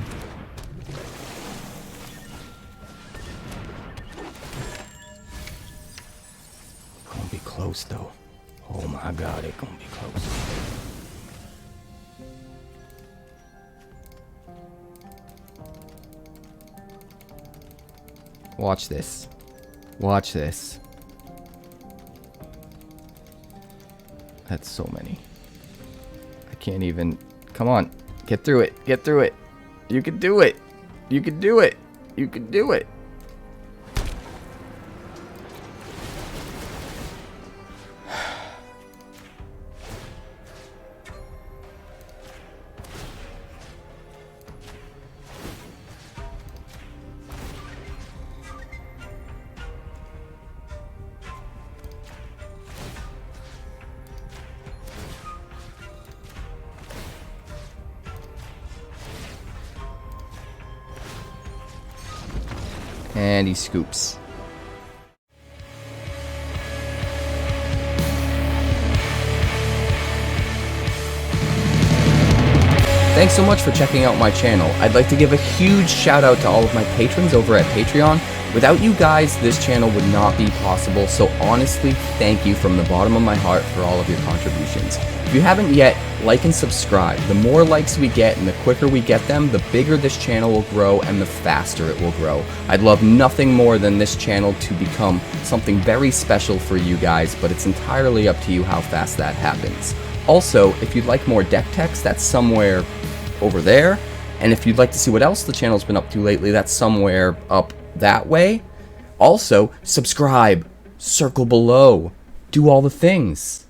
Gonna be close, though. Oh my god, it's gonna be close. Watch this. Watch this. That's so many. I can't even... Come on. Get through it. Get through it. You can do it. You can do it. You can do it. And he scoops. Thanks so much for checking out my channel. I'd like to give a huge shout out to all of my patrons over at Patreon. Without you guys, this channel would not be possible, so honestly, thank you from the bottom of my heart for all of your contributions. If you haven't yet, like and subscribe. The more likes we get and the quicker we get them, the bigger this channel will grow and the faster it will grow. I'd love nothing more than this channel to become something very special for you guys, but it's entirely up to you how fast that happens. Also, if you'd like more deck text, that's somewhere over there. And if you'd like to see what else the channel's been up to lately, that's somewhere up that way. Also, subscribe, circle below, do all the things.